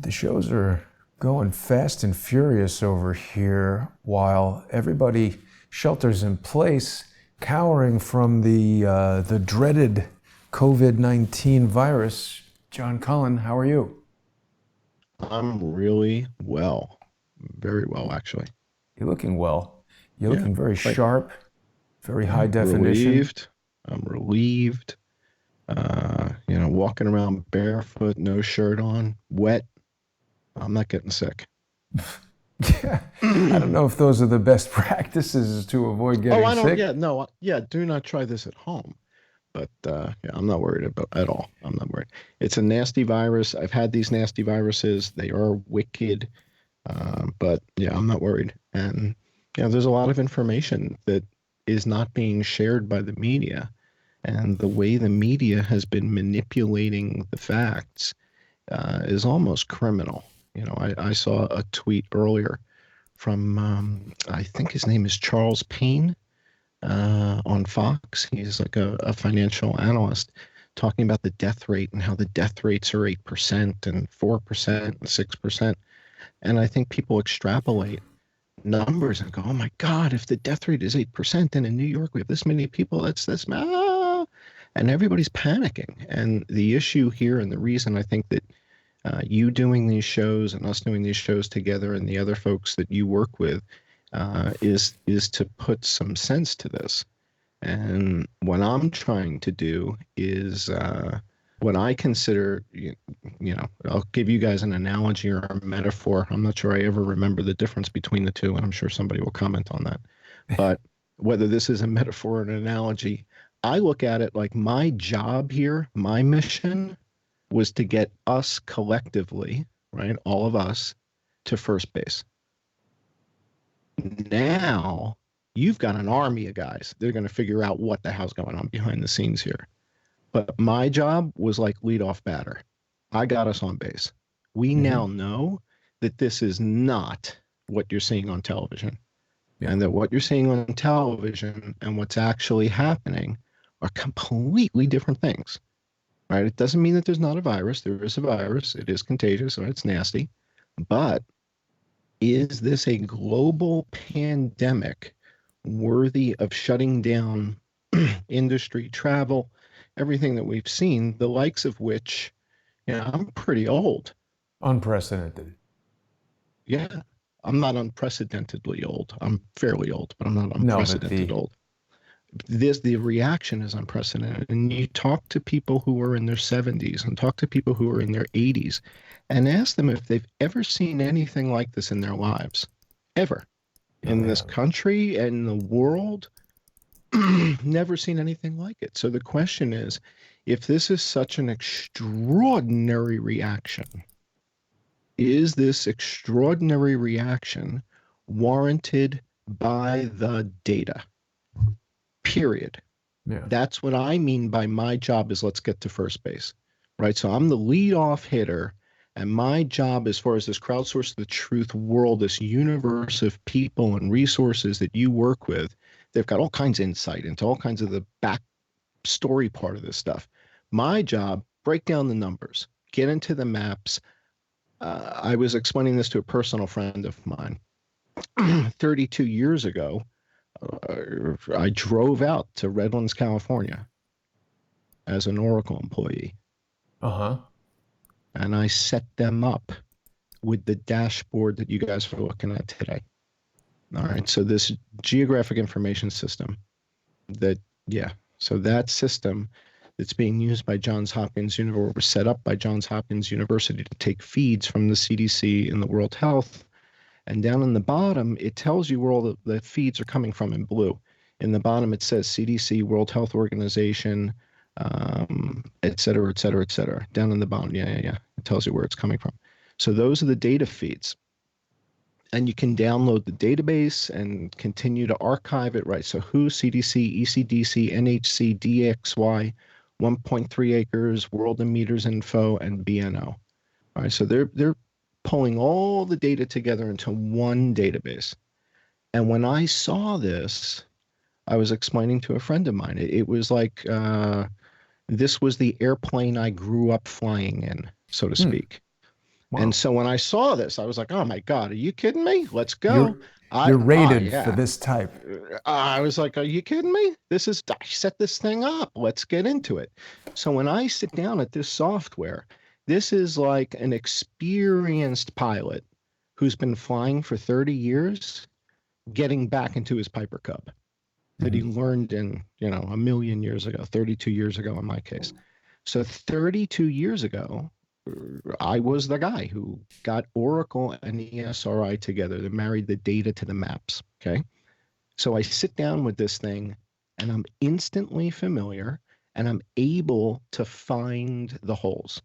The shows are going fast and furious over here while everybody shelters in place, cowering from the dreaded COVID-19 virus. John Cullen, how are you? I'm really well, very well, actually. You're looking well. You're Yeah, looking very quite. sharp, very high Yeah, definition. relieved. I'm relieved. Walking around barefoot, no shirt on, wet. I'm not getting sick. Yeah, I don't know if those are the best practices to avoid Oh, getting I don't. sick. Yeah, no. Yeah, do not try this at home. But yeah, I'm not worried about at all. I'm not worried. It's a nasty virus. I've had these nasty viruses. They are wicked. But yeah, I'm not worried. And yeah, there's a lot of information that is not being shared by the media. And the way the media has been manipulating the facts is almost criminal. I saw a tweet earlier from, I think his name is Charles Payne on Fox. He's like a financial analyst talking about the death rate and how the death rates are 8% and 4% and 6%. And I think people extrapolate numbers and go, "Oh my God, if the death rate is 8%, and in New York we have this many people, and everybody's panicking." And the issue here, and the reason I think that you doing these shows and us doing these shows together, and the other folks that you work with, is to put some sense to this. And what I'm trying to do is what I consider, I'll give you guys an analogy or a metaphor. I'm not sure I ever remember the difference between the two, and I'm sure somebody will comment on that. But whether this is a metaphor or an analogy, I look at it like my job here, my mission was to get us collectively, right, all of us, to first base. Now you've got an army of guys. They're going to figure out what the hell's going on behind the scenes here. But my job was like leadoff batter. I got us on base. We now Hmm. know that this is not what you're seeing on television, Yeah. and that what you're seeing on television and what's actually happening are completely different things. Right? It doesn't mean that there's not a virus. There is a virus. It is contagious and it's nasty. But is this a global pandemic worthy of shutting down industry, travel, everything that we've seen, the likes of which, I'm pretty old. Unprecedented. Yeah, I'm not unprecedentedly old. I'm fairly old, but I'm not No, but unprecedented old. The reaction is unprecedented. And you talk to people who are in their 70s and talk to people who are in their 80s and ask them if they've ever seen anything like this in their lives, ever, no, in they this haven't. country and the world. Never seen anything like it. So the question is, if this is such an extraordinary reaction, is this extraordinary reaction warranted by the data? Period. Yeah. That's what I mean by my job is let's get to first base, right? So I'm the leadoff hitter, and my job, as far as this crowdsource the truth world, this universe of people and resources that you work with, they've got all kinds of insight into all kinds of the back story part of this stuff. My job, break down the numbers, get into the maps. I was explaining this to a personal friend of mine 32 years ago. I drove out to Redlands, California as an Oracle employee, Uh-huh. and I set them up with the dashboard that you guys are looking at today. All right. So this geographic information system that, yeah. So that system that's being used by Johns Hopkins University, was set up by Johns Hopkins University to take feeds from the CDC and the World Health. And down in the bottom, it tells you where all the feeds are coming from in blue. In the bottom, it says CDC, World Health Organization, et cetera, et cetera, et cetera. Down in the bottom, yeah, yeah, yeah. It tells you where it's coming from. So those are the data feeds. And you can download the database and continue to archive it, right? So WHO, CDC, ECDC, NHC, DXY, 1.3 acres, World in Meters Info, and BNO. All right, so they're pulling all the data together into one database. And when I saw this, I was explaining to a friend of mine. It was like this was the airplane I grew up flying in, so to Hmm. speak. And Wow. so when I saw this, I was like, "Oh my God, are you kidding me? Let's go!" You're you're rated for Yeah. this type. I was like, "Are you kidding me? I set this thing up. Let's get into it." So when I sit down at this software, this is like an experienced pilot who's been flying for 30 years, getting back into his Piper Cub that he Mhm. learned in, a million years ago, 32 years ago in my case. So 32 years ago, I was the guy who got Oracle and ESRI together that married the data to the maps. Okay. So I sit down with this thing and I'm instantly familiar and I'm able to find the holes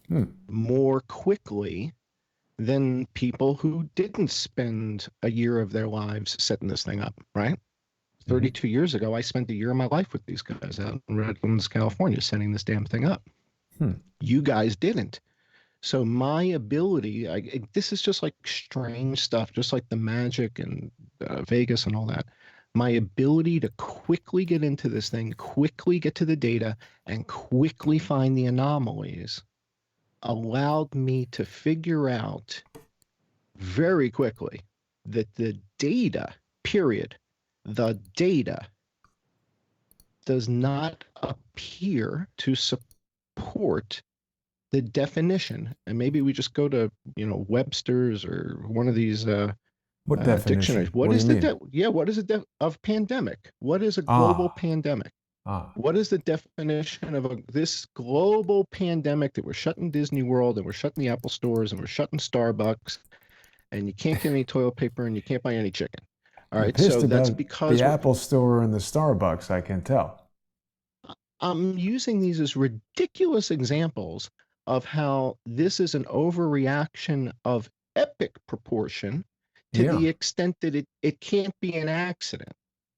Hmm. more quickly than people who didn't spend a year of their lives setting this thing up, right? Mhm. 32 years ago, I spent a year of my life with these guys out in Redlands, California, setting this damn thing up. Hmm. You guys didn't. So my ability, this is just like strange stuff, just like the magic and Vegas and all that. My ability to quickly get into this thing, quickly get to the data, and quickly find the anomalies allowed me to figure out very quickly that the data, period, the data does not appear to support the definition. And maybe we just go to, Webster's or one of these What dictionaries. definition? What What do you is mean? what is of pandemic? What is a global Ah, pandemic? ah. What is the definition of this global pandemic that we're shutting Disney World and we're shutting the Apple stores and we're shutting Starbucks and you can't get any toilet paper and you can't buy any chicken? All You're right, pissed so that's about the because Apple Store and the Starbucks, I can tell. I'm using these as ridiculous examples of how this is an overreaction of epic proportion to Yeah, the extent that it can't be an accident.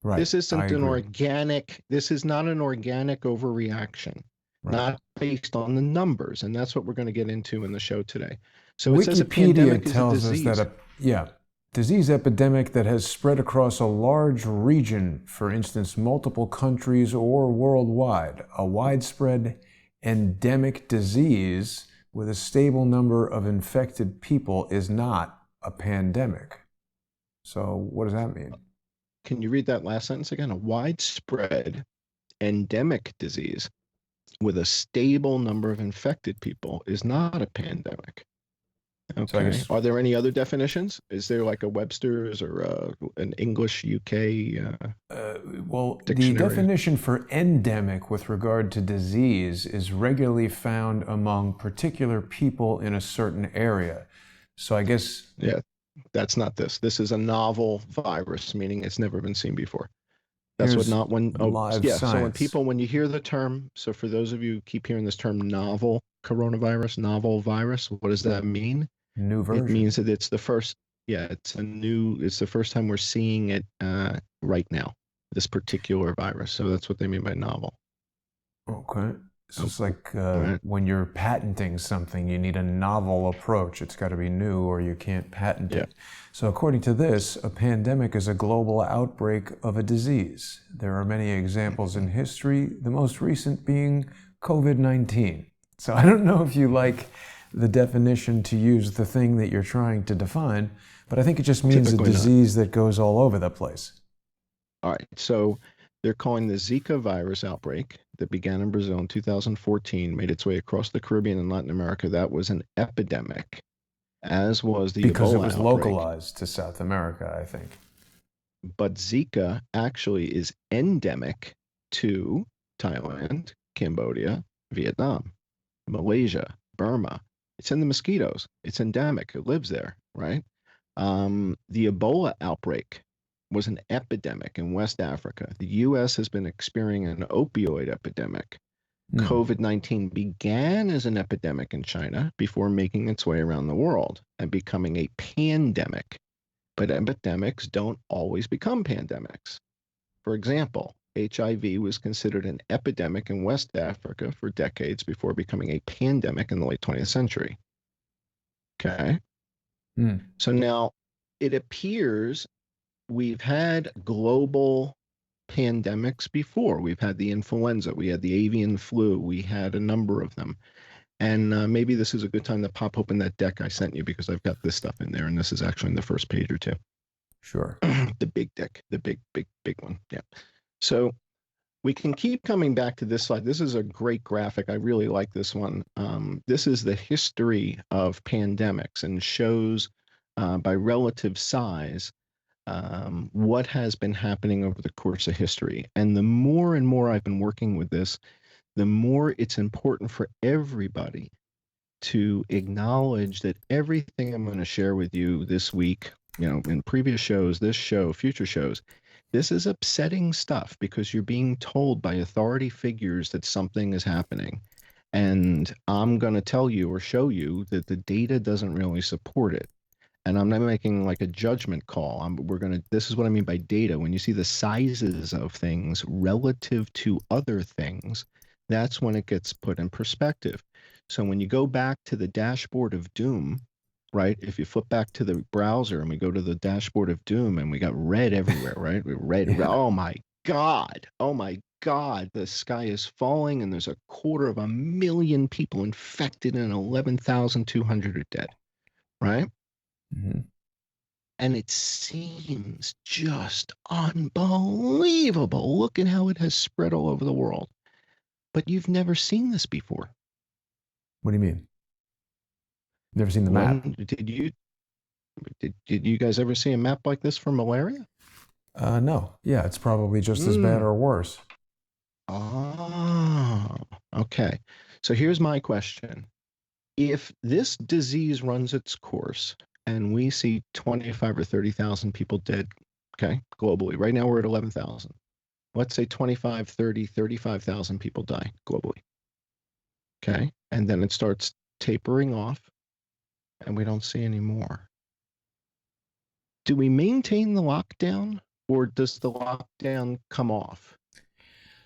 right. I agree. This is not an organic overreaction, Right. not based on the numbers. And that's what we're going to get into in the show today. So it says a Wikipedia pandemic is a tells us that disease. yeah, disease epidemic that has spread across a large region, for instance, multiple countries or worldwide, a widespread endemic disease with a stable number of infected people is not a pandemic. So, what does that mean? Can you read that last sentence again? A widespread endemic disease with a stable number of infected people is not a pandemic. So, I Okay. guess Are there any other definitions? Is there like a Webster's or an English UK Uh, well, the dictionary? definition for endemic with regard to disease is regularly found among particular people in a certain area. So I guess Yeah, that's not this. This is a novel virus, meaning it's never been seen before. That's what here's not when, oh, live yeah. So science. when you hear the term, so for those of you who keep hearing this term novel coronavirus, novel virus, what does that mean? New It means version. that it's the first time we're seeing it right now, this particular virus. So that's what they mean by novel. Okay. So Oh, it's like all right. when you're patenting something, you need a novel approach. It's got to be new or you can't patent Yeah. it. So, according to this, a pandemic is a global outbreak of a disease. There are many examples in history, the most recent being COVID-19. So, I don't know if you like the definition to use the thing that you're trying to define, but I think it just means a Typically not. disease that goes all over the place. All right. So they're calling the Zika virus outbreak that began in Brazil in 2014, made its way across the Caribbean and Latin America. That was an epidemic, as was the Because it Ebola was outbreak. localized to South America, I think. But Zika actually is endemic to Thailand, Cambodia, Vietnam, Malaysia, Burma. It's in the mosquitoes. It's endemic. It lives there, right? The Ebola outbreak was an epidemic in West Africa. The US has been experiencing an opioid epidemic. Hmm. COVID-19 began as an epidemic in China before making its way around the world and becoming a pandemic. But epidemics don't always become pandemics. For example, HIV was considered an epidemic in West Africa for decades before becoming a pandemic in the late 20th century. Okay. Hmm. So now it appears we've had global pandemics before. We've had the influenza, we had the avian flu, we had a number of them. And maybe this is a good time to pop open that deck I sent you because I've got this stuff in there, and this is actually in the first page or two. Sure. The big deck, the big one. Yeah. So we can keep coming back to this slide. This is a great graphic. I really like this one. This is the history of pandemics and shows by relative size what has been happening over the course of history. And the more and more I've been working with this, the more it's important for everybody to acknowledge that everything I'm going to share with you this week, in previous shows, this show, future shows, this is upsetting stuff because you're being told by authority figures that something is happening. And I'm going to tell you or show you that the data doesn't really support it. And I'm not making like a judgment call. This is what I mean by data. When you see the sizes of things relative to other things, that's when it gets put in perspective. So when you go back to the dashboard of doom, right? If you flip back to the browser and we go to the dashboard of doom and we got red everywhere, right? Red, Yeah. oh my God. Oh my God. The sky is falling and there's 250,000 people infected and 11,200 are dead, right? Hmm. And it seems just unbelievable. Look at how it has spread all over the world. But you've never seen this before. What do you mean? Never seen the map? Did you guys ever see a map like this for malaria? No. Yeah, it's probably just as bad or worse. Oh, okay. So here's my question. If this disease runs its course and we see 25 or 30,000 people dead, okay, globally, right now we're at 11,000. Let's say 25, 30, 35,000 people die globally. Okay. And then it starts tapering off and we don't see any more. Do we maintain the lockdown or does the lockdown come off?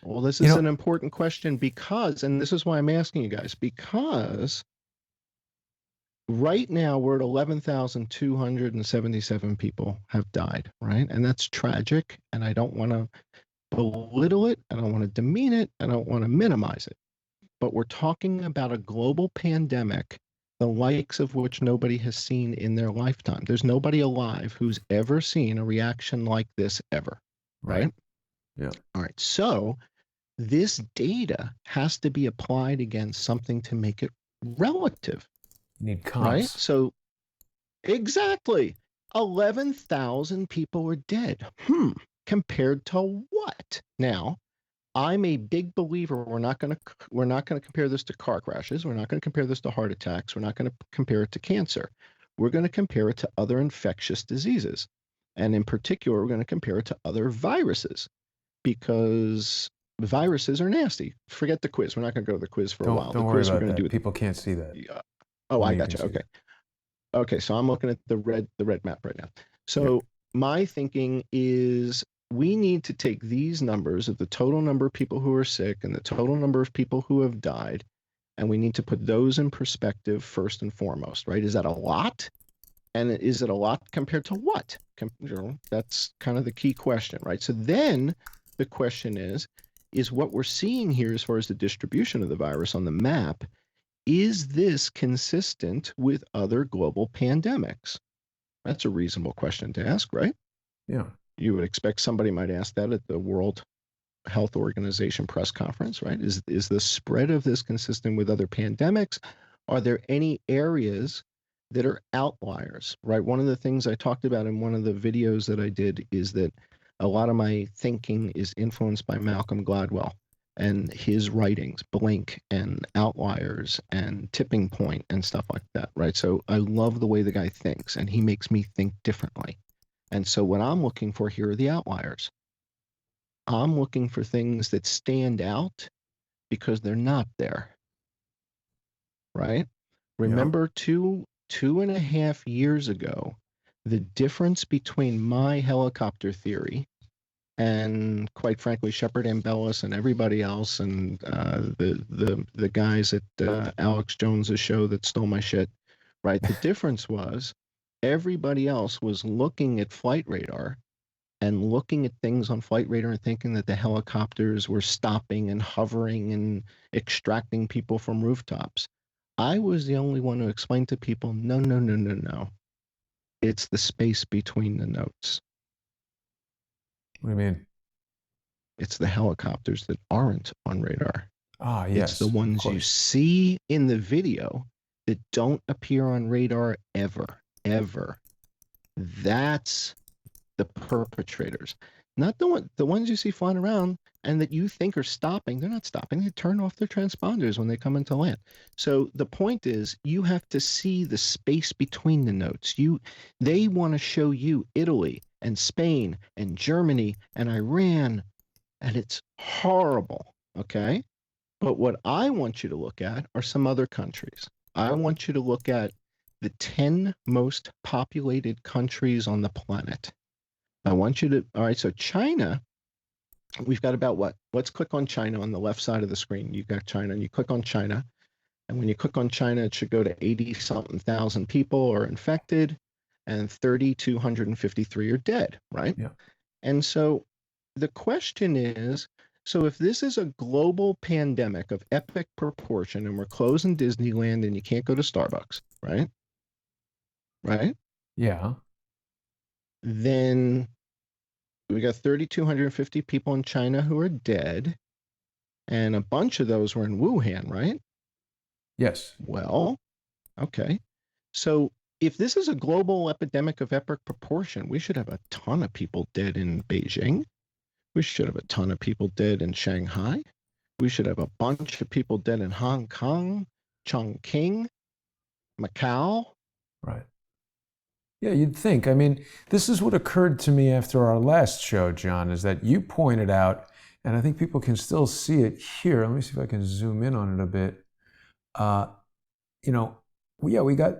Well, this is an important question because, and this is why I'm asking you guys, because right now we're at 11,277 people have died, right? And that's tragic. And I don't want to belittle it. I don't want to demean it. I don't want to minimize it. But we're talking about a global pandemic, the likes of which nobody has seen in their lifetime. There's nobody alive who's ever seen a reaction like this ever, right? Yeah. All right. So this data has to be applied against something to make it relative. You need comps. Right? So exactly. 11,000 people were dead. Compared to what? Now, I'm a big believer we're not going to compare this to car crashes. We're not going to compare this to heart attacks. We're not going to compare it to cancer. We're going to compare it to other infectious diseases. And in particular, we're going to compare it to other viruses because viruses are nasty. Forget the quiz. We're not going to go to the quiz for a while. Don't The worry quiz about we're going to that. do. People can't see that. Oh, Only I you got can you. see Okay. that. Okay, so I'm looking at the red map right now. So my thinking is we need to take these numbers of the total number of people who are sick and the total number of people who have died, and we need to put those in perspective first and foremost, right? Is that a lot? And is it a lot compared to what? That's kind of the key question, right? So then the question is what we're seeing here as far as the distribution of the virus on the map, is this consistent with other global pandemics? That's a reasonable question to ask, right? Yeah. You would expect somebody might ask that at the World Health Organization press conference, right? Is the spread of this consistent with other pandemics? Are there any areas that are outliers, right? One of the things I talked about in one of the videos that I did is that a lot of my thinking is influenced by Malcolm Gladwell and his writings, Blink and Outliers and Tipping Point and stuff like that, right? So I love the way the guy thinks and he makes me think differently. And so what I'm looking for here are the outliers. I'm looking for things that stand out because they're not there, right? Remember 2.5 years ago, the difference between my helicopter theory and quite frankly, Shepard Ambellis and everybody else, and the guys at Alex Jones's show that stole my shit, right? The difference was everybody else was looking at flight radar and looking at things on flight radar and thinking that the helicopters were stopping and hovering and extracting people from rooftops. I was the only one who explained to people, no, no, no, no, no. It's the space between the notes. What do you mean? It's the helicopters that aren't on radar. Ah, It's the yes, of ones you course. see in the video that don't appear on radar ever, ever. That's the perpetrators, not the ones you see flying around and that you think are stopping. They're not stopping. They turn off their transponders when they come into land. So the point is, you have to see the space between the notes. They want to show you Italy and Spain and Germany and Iran, and it's horrible. Okay. But what I want you to look at are some other countries. I want you to look at the 10 most populated countries on the planet. I want you to, all right, so China, we've got about what? Let's click on China on the left side of the screen. You've got China, and you click on China. And when you click on China, it should go to 80 something thousand people are infected, and 3,253 are dead, right? Yeah. And so the question is, so if this is a global pandemic of epic proportion and we're closing Disneyland and you can't go to Starbucks, right? Right? Yeah. Then we got 3,250 people in China who are dead, and a bunch of those were in Wuhan, right? Yes. Well, okay. So if this is a global epidemic of epic proportion, we should have a ton of people dead in Beijing. We should have a ton of people dead in Shanghai. We should have a bunch of people dead in Hong Kong, Chongqing, Macau. Right. Yeah, you'd think. I mean, this is what occurred to me after our last show, John, is that you pointed out, and I think people can still see it here. Let me see if I can zoom in on it a bit. Uh, you know, we got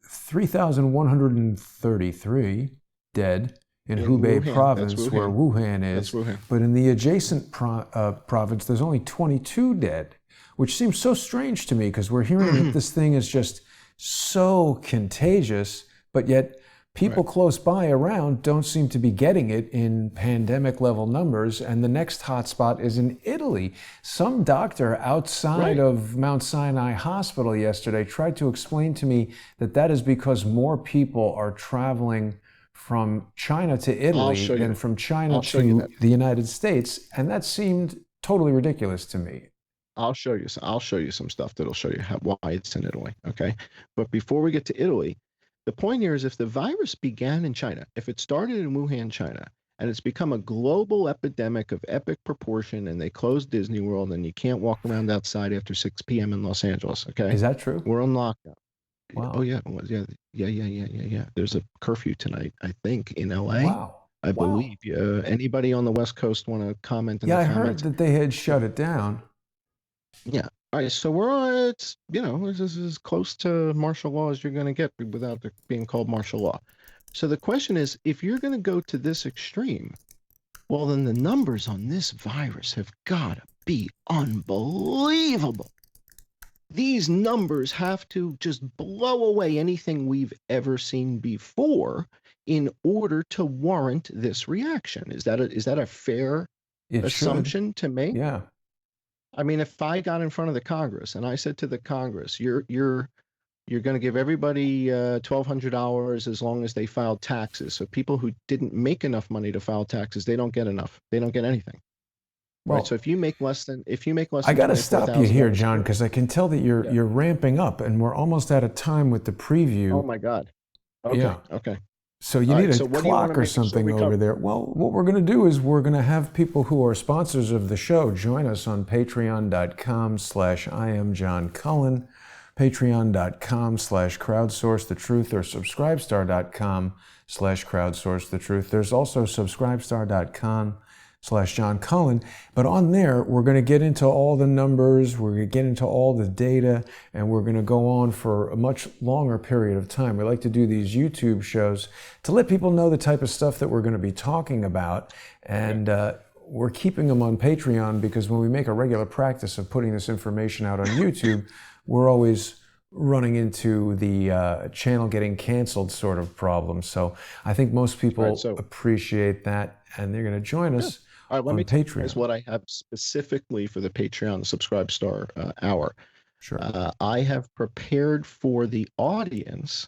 3,133 dead in Hubei Wuhan. That's province, where Wuhan. Wuhan That's is. Wuhan. But in the adjacent province, there's only 22 dead, which seems so strange to me because we're hearing that this thing is just so contagious, but yet people Right. close by around don't seem to be getting it in pandemic level numbers. And the next hotspot is in Italy. Some doctor outside Right. of Mount Sinai Hospital yesterday tried to explain to me that that is because more people are traveling from China to I'll Italy show than you. from China I'll show you to that. the United States. And that seemed totally ridiculous to me. I'll show you. I'll show you some stuff that'll show you why it's in Italy. Okay. But before we get to Italy, the point here is if the virus began in China, if it started in Wuhan, China, and it's become a global epidemic of epic proportion, and they closed Disney World, and you can't walk around outside after 6 p.m. in Los Angeles. Okay. Is that true? We're on lockdown. Oh Wow. yeah, yeah. There's a curfew tonight, I think, in LA. Wow. I Wow. believe. Anybody on the West Coast want to comment in Yeah, the I heard comments? that they had shut it down. Yeah. All right. So we're on. It's this is as close to martial law as you're going to get without it being called martial law. So the question is, if you're going to go to this extreme, well, then the numbers on this virus have got to be unbelievable. These numbers have to just blow away anything we've ever seen before in order to warrant this reaction. Is that a fair It should. assumption to make? Yeah. I mean, if I got in front of the Congress and I said to the Congress, you're going to give everybody $1,200 as long as they filed taxes. So people who didn't make enough money to file taxes, they don't get enough. They don't get anything. Right. So Well, if you make less than I got to stop you here, John, $24,000, because I can tell that yeah. you're ramping up, and we're almost out of time with the Oh preview. my God. Okay. Yeah. Okay. So you All need right. a So what do you want clock to or make sure something we over cover? there. Well, what we're going to do is we're going to have people who are sponsors of the show join us on patreon.com/IamJohnCullen, patreon.com/crowdsourcethetruth, or subscribestar.com/crowdsourcethetruth. There's also subscribestar.com/John Cullen. But on there, we're going to get into all the numbers, we're going to get into all the data, and we're going to go on for a much longer period of time. We like to do these YouTube shows to let people know the type of stuff that we're going to be talking about. And we're keeping them on Patreon because when we make a regular practice of putting this information out on YouTube, we're always running into the channel getting canceled sort of problem. So I think most people Right. So appreciate that, and they're going to join yeah. us All right. Let on me tell you guys Patreon. what I have specifically for the Patreon Subscribe Star hour. Sure. I have prepared for the audience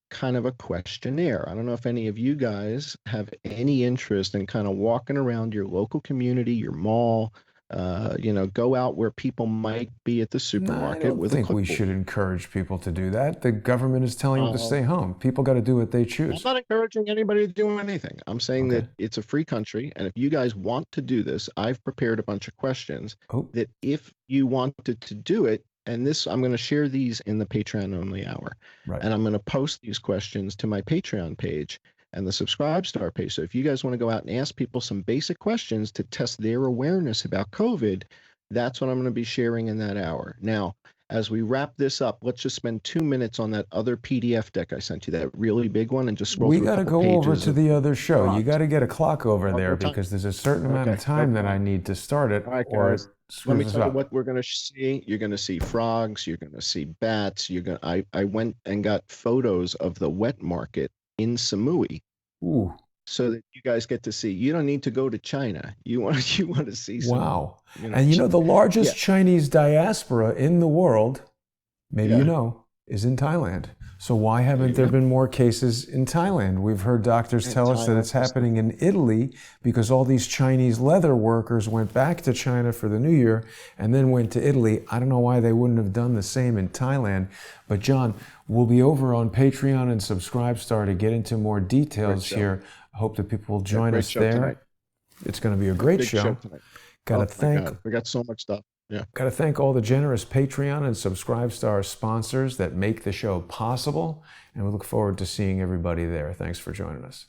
kind of a questionnaire. I don't know if any of you guys have any interest in kind of walking around your local community, your mall, go out where people might be at the No, I supermarket don't with a think we clipboard. should encourage people to do that. The government is telling them to Uh, stay home. People got to do what they I'm choose. not encouraging anybody to do anything. I'm saying that Okay. it's a free country, and if you guys want to do this, I've prepared a bunch of questions Oh, that if you wanted to do it, and this, I'm going to share these in the Patreon only hour, right. and I'm going to post these questions to my Patreon page and the Subscribe Star page. So if you guys want to go out and ask people some basic questions to test their awareness about COVID, that's what I'm going to be sharing in that hour. Now, as we wrap this up, let's just spend 2 minutes on that other PDF deck I sent you, that really big one, and just scroll We through a got to couple go over pages to of the other show. You got frogs. to get a clock over Oh, there what time? because there's a certain amount of Okay, no time that I problem. need to start it All right, or it guys. Let me screws us tell you up. what we're going to see. You're going to see frogs. You're going to see bats. I went and got photos of the wet market in Samui Ooh, so that you guys get to see. You don't need to go to China. You want to see some, wow. And you know, the largest yeah, Chinese diaspora in the world, maybe you yeah. know, is in Thailand. So why There haven't you there go. been more cases in Thailand? We've heard doctors And tell us that it's Thailand. happening in Italy because all these Chinese leather workers went back to China for the new year and then went to Italy. I don't know why they wouldn't have done the same in Thailand. But John, we'll be over on Patreon and Subscribestar to get into more details here. I hope that people will Yeah, join great us show tonight. there. It's going to be a great Big show show. tonight. Got to Oh my thank God, we got so much stuff. Yeah. Got to thank all the generous Patreon and Subscribestar sponsors that make the show possible. And we look forward to seeing everybody there. Thanks for joining us.